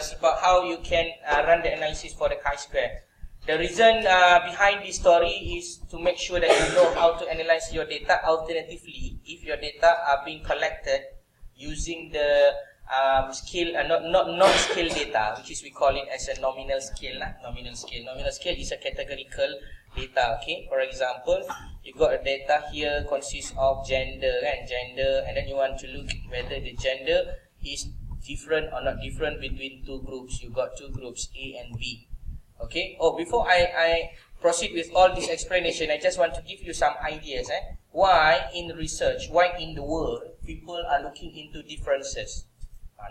famous about how you can run the analysis for the chi-square. The reason behind this story is to make sure that you know how to analyze your data. Alternatively, if your data are being collected using the scale, non-scale data, which is we call it as a nominal scale. Nominal scale. Nominal scale is a categorical data. Okay. For example, you got a data here consists of gender and gender, and then you want to look whether the gender is different or not different between two groups. You got two groups, A and B. Okay. Oh, before I proceed with all this explanation, I just want to give you some ideas. Why in research, why in the world, people are looking into differences.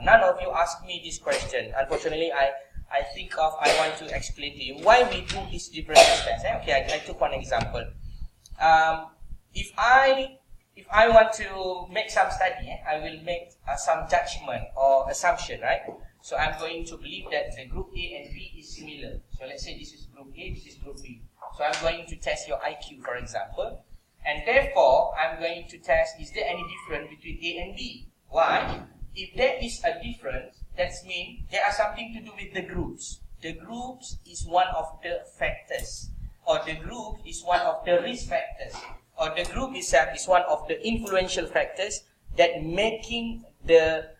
None of you asked me this question. Unfortunately, I want to explain to you why we do this differences test. Okay, I took one example. If I want to make some study, I will make some judgment or assumption, right? So I'm going to believe that the group A and B is similar. So let's say this is group A, this is group B. So I'm going to test your IQ, for example. And therefore, I'm going to test, is there any difference between A and B? Why? If there is a difference, that means there are something to do with the groups. The groups is one of the factors, or the group is one of the risk factors, or the group itself is one of the influential factors that making the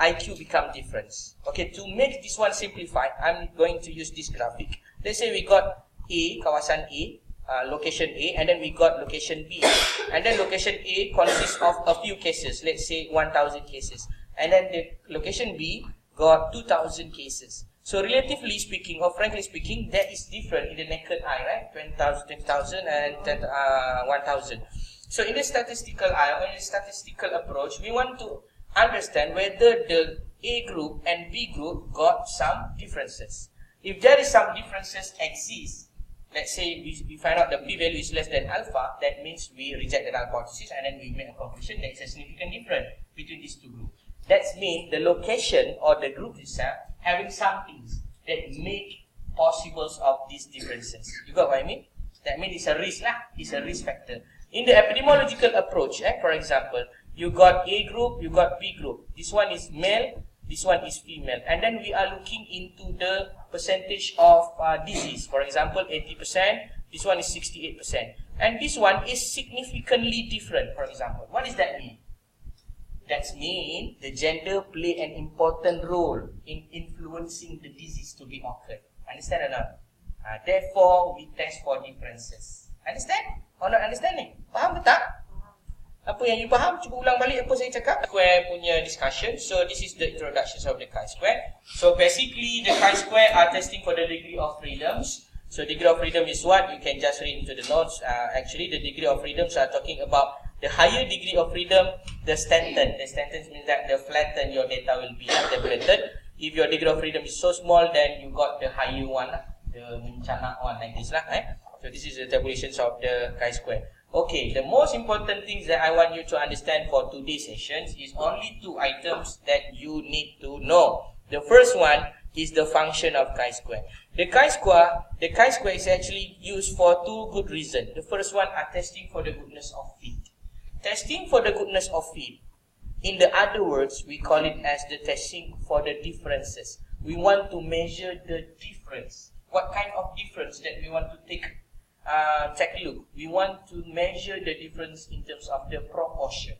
IQ become different. Okay, to make this one simplified, I'm going to use this graphic. Let's say we got A, kawasan A, location A, and then we got location B. And then location A consists of a few cases, let's say 1,000 cases. And then the location B got 2,000 cases. So relatively speaking, or frankly speaking, that is different in the naked eye, right? 20,000 and 1,000. So in the statistical eye, or in the statistical approach, we want to understand whether the A group and B group got some differences. If there is some differences exist, let's say we find out the p-value is less than alpha, that means we reject the hypothesis and then we make a conclusion there is a significant difference between these two groups. That means the location or the group itself having some things that make possibles of these differences. You got what I mean? That means it's a risk lah. It's a risk factor. In the epidemiological approach, for example, you got A group, you got B group. This one is male, this one is female. And then we are looking into the percentage of disease. For example, 80%, this one is 68%. And this one is significantly different, for example. What does that mean? That means the gender play an important role in influencing the disease to be occurred. Understand or not? Therefore, we test for differences. Understand? Or not understanding? Faham ke tak? Apa yang you faham, cuba ulang balik apa saya cakap. Square punya discussion. So this is the introduction of the chi-square. So basically the chi-square are testing for the degree of freedoms. So degree of freedom is what? You can just read into the notes. Actually the degree of freedoms are talking about the higher degree of freedom, the stanton. The stanton means that the flatten your data will be tabulated. If your degree of freedom is so small, then you got the higher one, the mencanak one like this lah. So this is the tabulations of the chi-square. Okay, the most important things that I want you to understand for today's sessions is only two items that you need to know. The first one is the function of chi-square. The chi-square is actually used for two good reasons. The first one are testing for the goodness of fit. Testing for the goodness of fit. In the other words, we call it as the testing for the differences. We want to measure the difference. What kind of difference that we want to take a look. We want to measure the difference in terms of the proportion.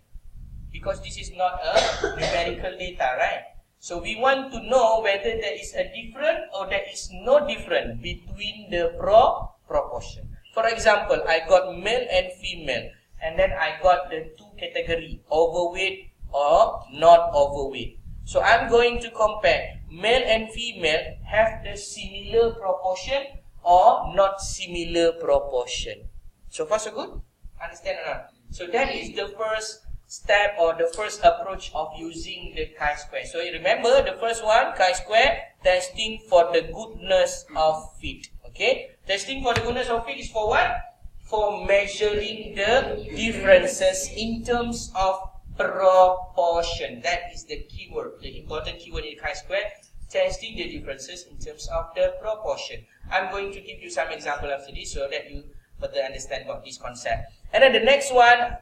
Because this is not a numerical data, right? So we want to know whether there is a difference or there is no difference between the proportion. For example, I got male and female. And then I got the two categories, overweight or not overweight. So I'm going to compare male and female have the similar proportion or not similar proportion. So far so good? Understand or not? So that is the first step or the first approach of using the chi-square. So you remember the first one, chi-square, testing for the goodness of fit. Okay? Testing for the goodness of fit is for what? For measuring the differences in terms of proportion. That is the keyword, the important keyword in chi-square. Testing the differences in terms of the proportion. I'm going to give you some example after this so that you further understand about this concept. And then the next one,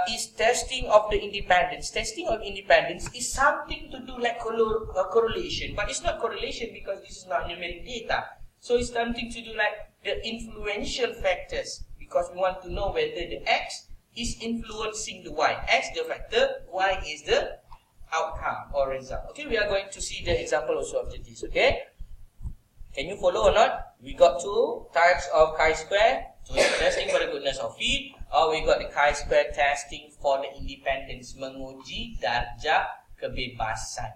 is testing of the independence. Testing of independence is something to do like correlation, but it's not correlation because this is not numeric data. So it's something to do like the influential factors, because we want to know whether the X is influencing the Y. X the factor, Y is the outcome or result. Okay, we are going to see the example also of this. Okay, can you follow or not? We got two types of chi-square. So testing for the goodness of fit, or we got the chi-square testing for the independence, menguji darjah kebebasan.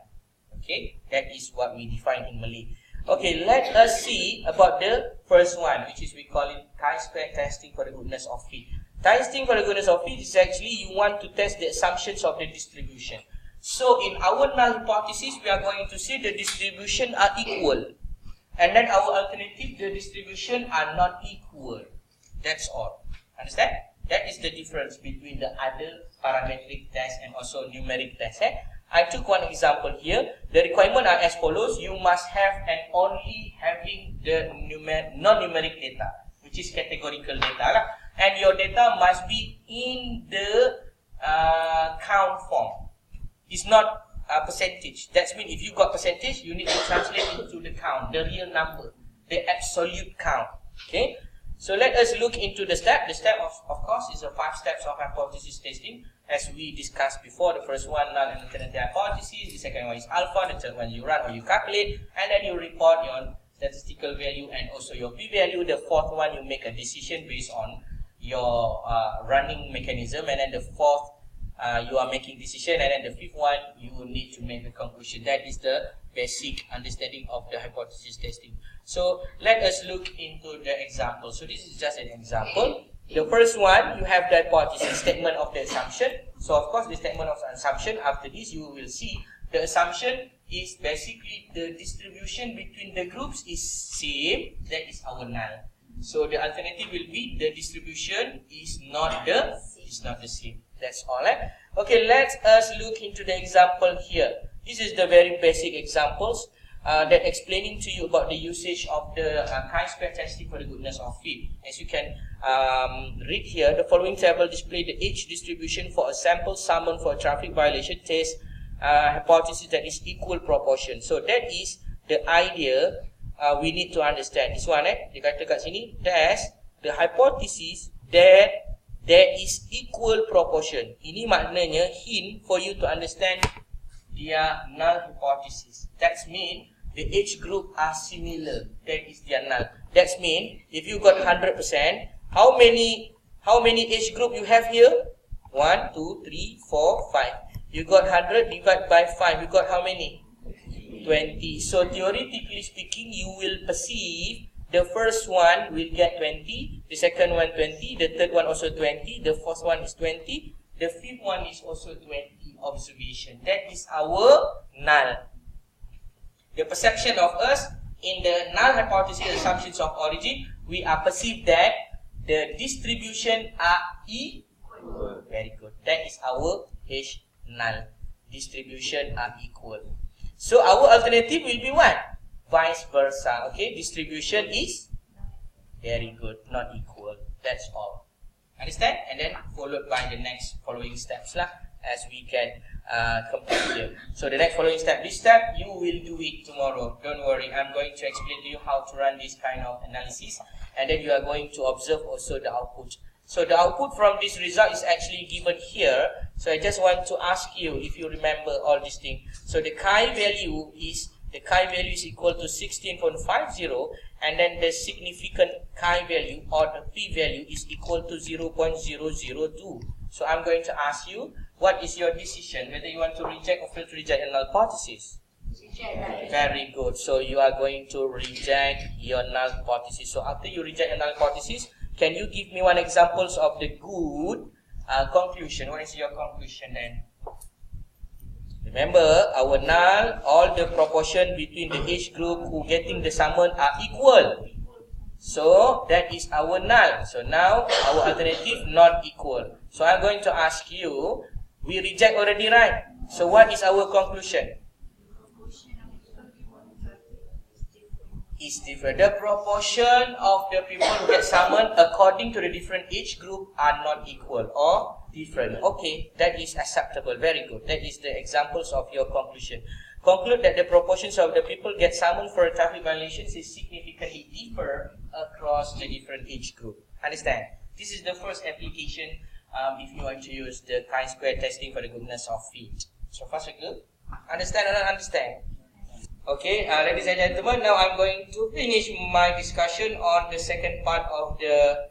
Okay, that is what we define in Malay. Okay, let us see about the first one, which is we call it chi-square testing for the goodness of fit. Testing for the goodness of fit is actually you want to test the assumptions of the distribution. So in our null hypothesis, we are going to say the distribution are equal, and then our alternative, the distribution are not equal. That's all. Understand? That is the difference between the other parametric test and also numeric test. I took one example here. The requirement are as follows. You must have and only having the non-numeric data, which is categorical data. And your data must be in the count form. It's not a percentage. That means if you got percentage, you need to translate into the count, the real number, the absolute count. Okay? So let us look into the step. The step of course is the 5 steps of hypothesis testing, as we discussed before. The first one, null and alternative hypothesis. The second one is alpha. The third one you run or you calculate, and then you report your statistical value and also your p-value. The fourth one, you make a decision based on your running mechanism, and then the fourth, you are making decision, and then the fifth one, you need to make a conclusion. That is the basic understanding of the hypothesis testing. So let us look into the example. So this is just an example. The first one, you have the hypothesis, statement of the assumption. So of course the statement of assumption, after this you will see the assumption is basically the distribution between the groups is same. That is our null. So the alternative will be the distribution is not the same. That's all. Okay, let us look into the example here. This is the very basic examples that explaining to you about the usage of the chi-square testing for the goodness of fit. As you can read here, the following table display the age distribution for a sample summoned for a traffic violation test hypothesis that is equal proportion. So that is the idea we need to understand. This one, dia kata kat sini, test the hypothesis that there is equal proportion. Ini maknanya hint for you to understand their null hypothesis. That means the age group are similar. That is their null. That means if you got 100%, how many age group you have here? 1, 2, 3, 4, 5. You got 100 divided by 5. You got how many? 20. So theoretically speaking, you will perceive the first one will get 20, the second one 20, the third one also 20, the fourth one is 20, the fifth one is also 20 observation. That is our null. The perception of us in the null hypothesis assumptions of origin, we are perceived that the distribution are equal. Very good. That is our H null. Distribution are equal. So our alternative will be what? Vice versa. Okay, distribution is very good, not equal. That's all. Understand? And then followed by the next following steps lah, as we can complete here. So the next following step, this step you will do it tomorrow. Don't worry, I'm going to explain to you how to run this kind of analysis, and then you are going to observe also the output. So the output from this result is actually given here. So I just want to ask you if you remember all these things. So the chi value is equal to 16.50, and then the significant chi value or the p value is equal to 0.002. So I'm going to ask you, what is your decision, whether you want to reject or fail to reject a null hypothesis? Reject. Very good. So you are going to reject your null hypothesis. So after you reject a null hypothesis, can you give me one examples of the good conclusion? What is your conclusion then? Remember, our null, all the proportion between the age group who getting the summon are equal. So that is our null. So now our alternative not equal. So I'm going to ask you, we reject already, right? So what is our conclusion? Is different. The proportion of the people who get summoned according to the different age group are not equal, or different. Okay, that is acceptable. Very good. That is the examples of your conclusion. Conclude that the proportions of the people get summoned for traffic violations is significantly differ across the different age group. Understand? This is the first application if you want to use the chi-square testing for the goodness of fit. So far so good? Understand or not understand? Okay, ladies and gentlemen, now I'm going to finish my discussion on the second part of the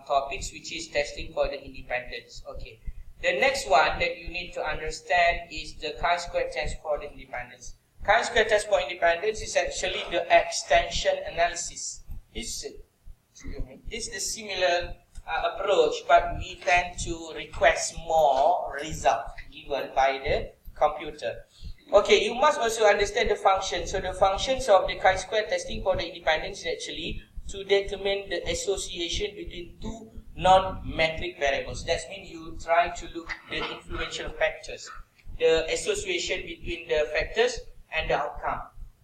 topics, which is testing for the independence. Okay, the next one that you need to understand is the chi-square test for the independence. Chi-square test for independence is actually the extension analysis. It's the similar approach, but we tend to request more results given by the computer. Okay, you must also understand the function. So the functions of the chi-square testing for the independence is actually to determine the association between two non-metric variables. That means you try to look the influential factors, the association between the factors and the outcome.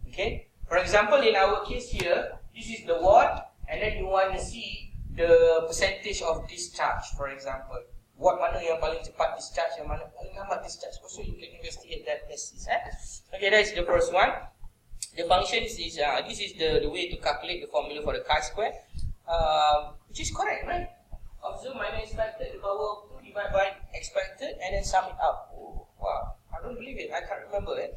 Okay. For example, in our case here, this is the ward, and then you want to see the percentage of discharge. For example, what mana yang paling cepat discharge, yang mana paling lambat discharge. Also, you can investigate that basis. Okay, that's the first one. The function is this is the way to calculate the formula for the chi-square, which is correct, right? Observe minus expected, the power of 2 divided by expected, and then sum it up. Oh, wow, I don't believe it. I can't remember it.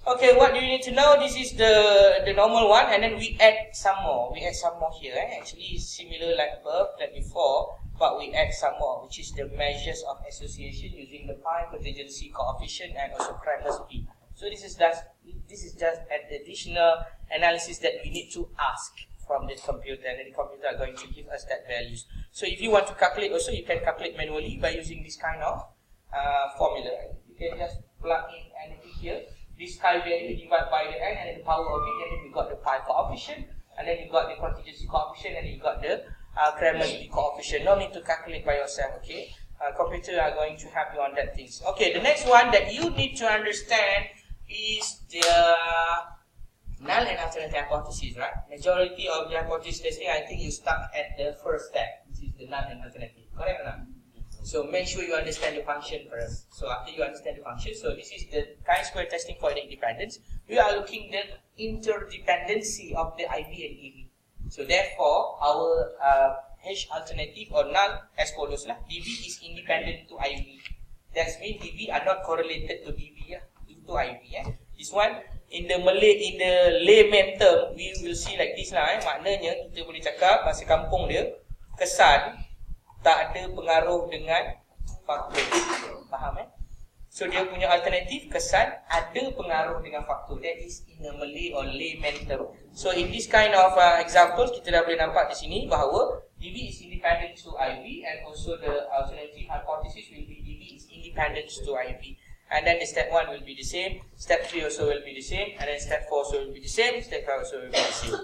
Okay, what do you need to know? This is the normal one, and then we add some more. We add some more here. Actually, it's similar like above, like before, but we add some more, which is the measures of association using the pi, contingency coefficient, and also Kramer's P. So this is just an additional analysis that we need to ask from the computer, and then the computer are going to give us that values. So if you want to calculate also, you can calculate manually by using this kind of formula. You can just plug in anything here. This chi value divided by the n, and then the power of it, and then you got the pi coefficient, and then you got the contingency coefficient, and then you got the Kramer's P coefficient. No need to calculate by yourself, okay? Computer are going to help you on that things. Okay, the next one that you need to understand is the null and alternative hypothesis, right? Majority of the hypothesis testing, I think you start at the first step. This is the null and alternative, correct or not? So make sure you understand the function first. So after you understand the function, so this is the chi-square testing for the independence. We are looking at the interdependency of the IB and DB. So therefore, our H alternative or null as follows lah. DB is independent to IB. That means DB are not correlated to DB to IB. This one in the layman term, we will see like this lah. Maknanya kita boleh cakap bahasa kampung dia, kesan tak ada pengaruh dengan faktor. Faham So dia punya alternatif kesan ada pengaruh dengan faktor. That is in a Malay or layman term. So in this kind of examples, kita dah boleh nampak di sini bahawa DB is independent to IB, and also the alternative hypothesis will be DB is independent to IB. And then the step 1 will be the same, step 3 also will be the same, and then step 4 also will be the same, step 5 also will be the same.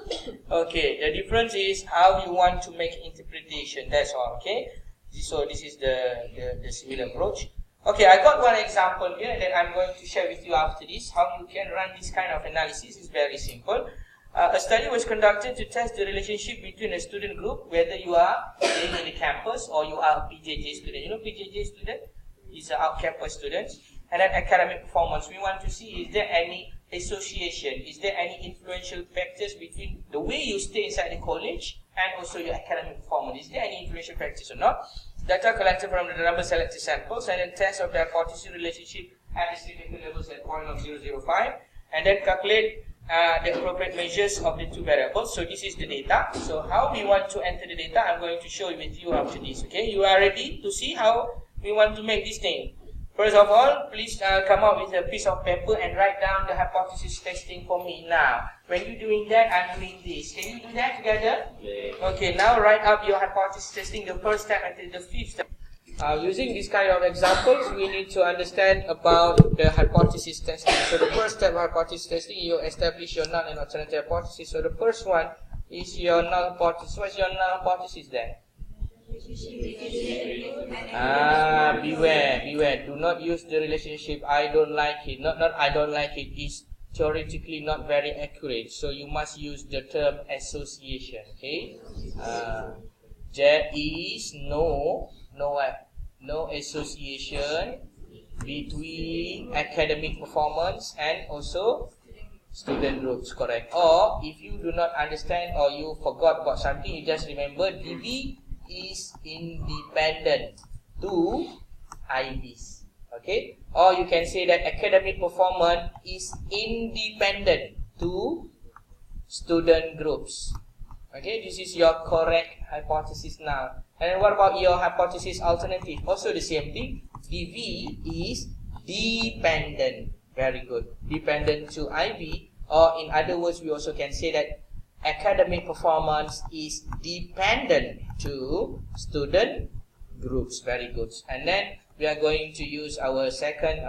Okay, the difference is how you want to make interpretation, that's all, okay? So this is the similar approach. Okay, I got one example here that I'm going to share with you after this. How you can run this kind of analysis is very simple. A study was conducted to test the relationship between a student group, whether you are staying in the campus or you are a PJJ student. You know PJJ student? Is an out-campus student. And then academic performance. We want to see, is there any association, is there any influential factors between the way you stay inside the college and also your academic performance? Is there any influential factors or not? Data collected from the number selected samples, and then test of the hypothesis relationship at the significant levels at 0.005, and then calculate the appropriate measures of the two variables. So this is the data. So how we want to enter the data, I'm going to show it with you after this. Okay, you are ready to see how we want to make this thing. First of all, please come up with a piece of paper and write down the hypothesis testing for me now. When you're doing that, I'm doing this. Can you do that together? Yeah. Okay, now write up your hypothesis testing, the first step until the fifth step. Using this kind of examples, we need to understand about the hypothesis testing. So the first step of hypothesis testing, you establish your null and alternative hypothesis. So the first one is your null hypothesis. What's your null hypothesis then? Beware. Do not use the relationship I don't like it. Not I don't like it. It's theoretically not very accurate. So you must use the term association. Okay. There is no no association between academic performance and also student groups, correct? Or if you do not understand or you forgot about something, you just remember DV is independent to IBs, okay? Or you can say that academic performance is independent to student groups. Okay, this is your correct hypothesis now. And what about your hypothesis alternative? Also the same thing. DV is dependent. Very good. Dependent to IB. Or in other words, we also can say that academic performance is dependent to student groups. Very good. And then we are going to use our second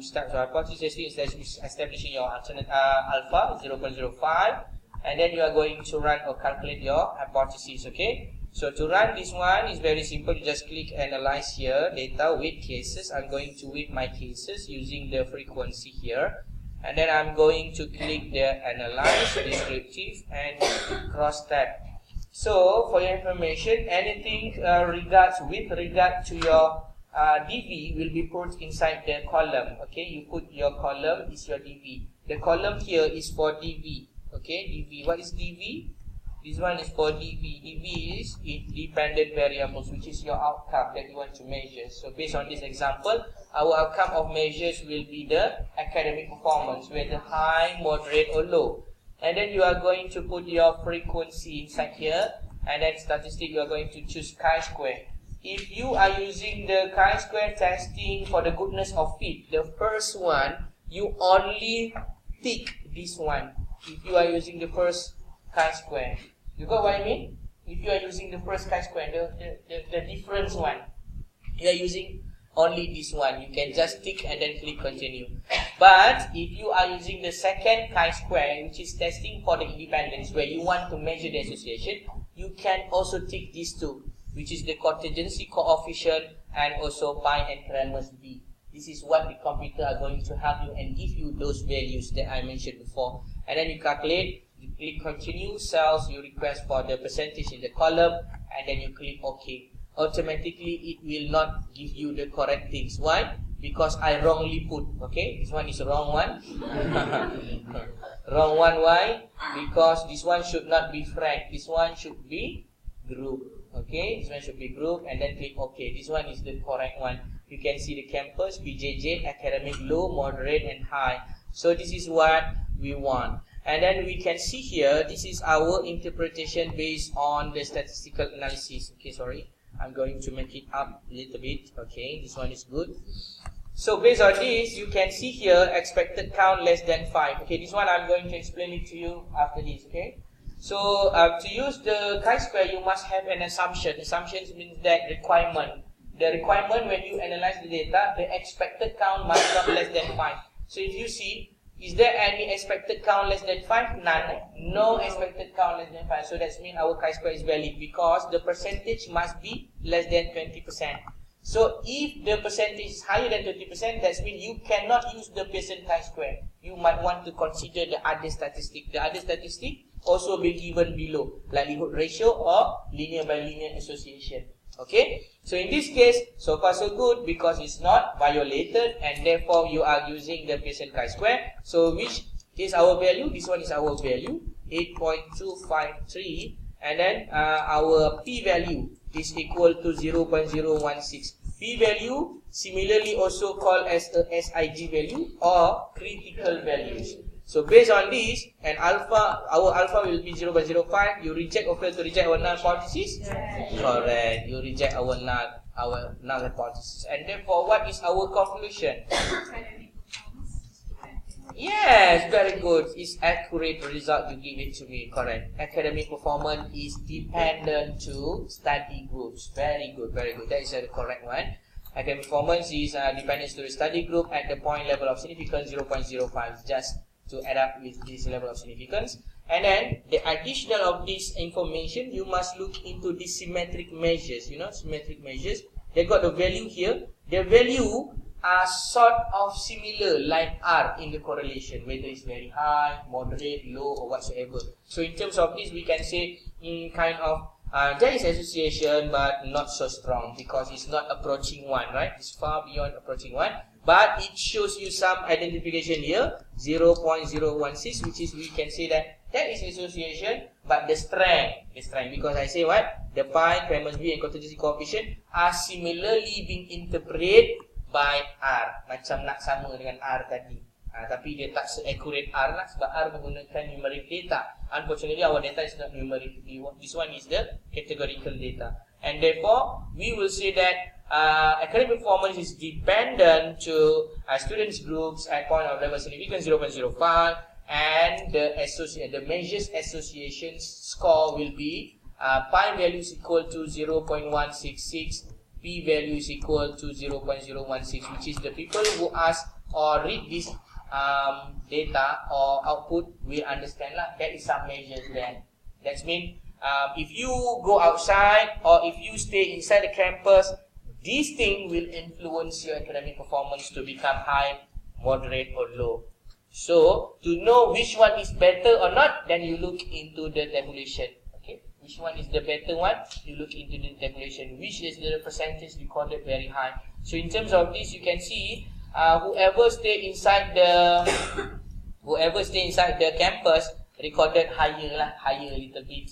step hypothesis instead of establishing your alternate alpha 0.05. And then you are going to run or calculate your hypothesis, okay? So to run this one is very simple. You just click analyze here, data with cases. I'm going to weight my cases using the frequency here. And then I'm going to click the analyze, descriptive, and cross tab. So for your information, anything with regard to your DV will be put inside the column, okay? You put your column is your DV. The column here is for DV. Okay, DV. What is DV? This one is for DV. DV is independent variables, which is your outcome that you want to measure. So based on this example, our outcome of measures will be the academic performance, whether high, moderate, or low. And then you are going to put your frequency inside here, and then statistic you are going to choose chi-square. If you are using the chi-square testing for the goodness of fit, the first one, you only tick this one. If you are using the first chi-square, you got what I mean? If you are using the first chi-square, the difference one, you are using only this one. You can just tick and then click continue. But if you are using the second chi-square, which is testing for the independence, where you want to measure the association, you can also tick these two, which is the contingency coefficient and also pi and Cramer's B. This is what the computer are going to help you and give you those values that I mentioned before. And then you calculate, you click continue, cells you request for the percentage in the column, and then you click OK. Automatically it will not give you the correct things. Why? Because I wrongly put, okay? This one is wrong one. Wrong one, why? Because this one should not be frank. This one should be group. Okay? This one should be group, and then click OK. This one is the correct one. You can see the campus, BJJ, academic, low, moderate, and high. So this is what we want. And then we can see here, this is our interpretation based on the statistical analysis. Okay, sorry. I'm going to make it up a little bit. Okay, this one is good. So based on this, you can see here, expected count less than 5. Okay, this one I'm going to explain it to you after this. Okay. So to use the chi-square, you must have an assumption. Assumptions means that requirement. The requirement when you analyze the data, the expected count must not less than 5. So if you see, is there any expected count less than 5? None. No expected count less than 5. So that means our chi-square is valid because the percentage must be less than 20%. So if the percentage is higher than 20%, that means you cannot use the Pearson chi-square. You might want to consider the other statistic. The other statistic also be given below, likelihood ratio or linear by linear association. Okay, so in this case, so far so good because it's not violated and therefore you are using the Pearson chi-square. So which is our value? This one is our value, 8.253, and then our p-value is equal to 0.016. P-value similarly also called as a SIG value or critical values. So based on this, and alpha, our alpha will be 0.05. You reject or fail to reject our null hypothesis? Yes. Correct. You reject our null hypothesis. And therefore, what is our conclusion? Yes, very good. It's accurate result you give it to me. Correct. Academic performance is dependent to study groups. Very good, very good. That is the correct one. Academic performance is dependent to the study group at the point level of significance 0.05. Just to add up with this level of significance. And then the additional of this information, you must look into the symmetric measures. You know, symmetric measures, they got the value here. The value are sort of similar like R in the correlation, whether it's very high, moderate, low, or whatsoever. So in terms of this, we can say kind of There is association, but not so strong because it's not approaching 1, right? It's far beyond approaching 1. But it shows you some identification here, 0.016, which is, we can say that is association, but the strength, because I say what? The pi, Cramersby, and contingency coefficient are similarly being interpreted by R. Macam nak sama dengan R tadi. Tapi dia tak se-accurate R lah, sebab R menggunakan numeric data. Unfortunately, our data is not numeric. This one is the categorical data. And therefore, we will say that academic performance is dependent to students groups at point of level significance 0.05, and the measures association score will be pi value is equal to 0.166, p value is equal to 0.016, which is the people who ask or read this data or output will understand lah. There is some measures there. That means if you go outside or if you stay inside the campus, this thing will influence your academic performance to become high, moderate, or low. So, to know which one is better or not, then you look into the tabulation. Okay, which one is the better one? You look into the tabulation. Which is the percentage recorded very high? So, in terms of this, you can see whoever stay inside the campus recorded higher a little bit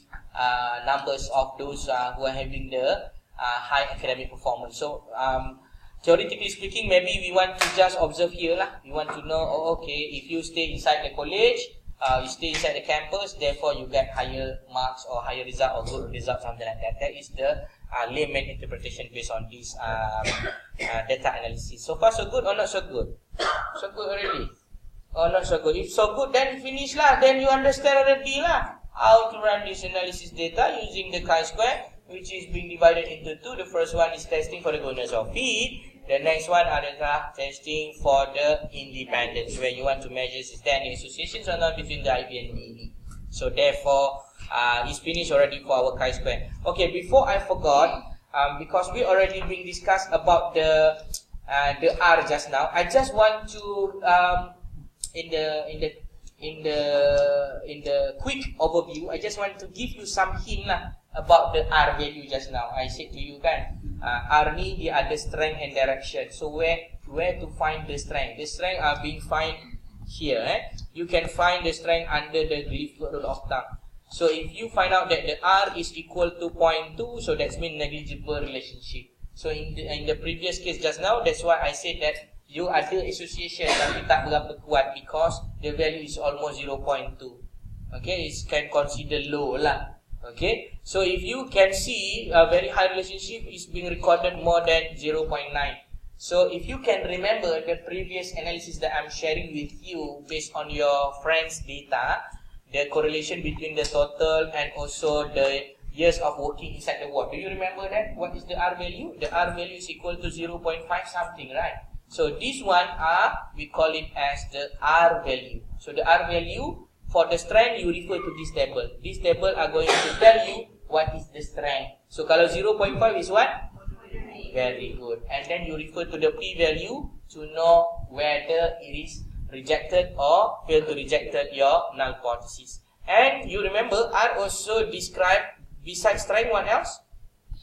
numbers of those who are having the high academic performance. So theoretically speaking, maybe we want to just observe here lah. We want to know, okay, if you stay inside the college, you stay inside the campus, therefore you get higher marks or higher result or good result, something like that. That is the layman interpretation based on this data analysis. So far so good or not so good? So good already? Or not so good? If so good, then finish lah. Then you understand already lah how to run this analysis data using the chi-square, which is being divided into two. The first one is testing for the goodness of fit. The next one adalah testing for the independence, where you want to measure is there any associations or not between the IB and DE. So therefore, it's finished already for our chi-square. Okay, before I forgot, because we already been discussed about the R just now, I just want to in the quick overview, I just want to give you some hint lah about the R value just now. I said to you kan, R ni dia ada strength and direction. So where to find the strength? The strength are being find here. You can find the strength under the Griffith rule of thumb. So if you find out that the R is equal to 0.2, so that's mean negligible relationship. So in the previous case just now, that's why I said that you ada association tapi tak berapa kuat because the value is almost 0.2. Okay, it can consider low lah. Okay, so if you can see a very high relationship is being recorded more than 0.9. So if you can remember the previous analysis that I'm sharing with you based on your friend's data, the correlation between the total and also the years of working inside the ward. Do you remember that? What is the R value? The R value is equal to 0.5 something, right? So this one we call it as the R value. So the R value for the strength, you refer to this table. This table are going to tell you what is the strength. So kalau 0.5 is what? Very good. And then you refer to the P value to know whether it is rejected or failed to reject your null hypothesis. And you remember R also describe besides strength what else?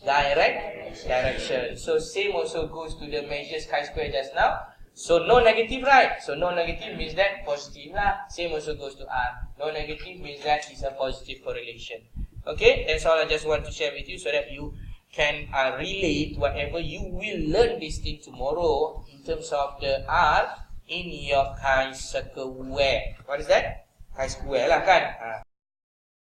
Direction. So same also goes to the measures chi-square just now. So no negative, right? So no negative means that positive lah. Same also goes to R. No negative means that is a positive correlation. Okay, that's all I just want to share with you so that you can relate whatever you will learn this thing tomorrow in terms of the R in your chi-square. What is that? Chi-square lah kan?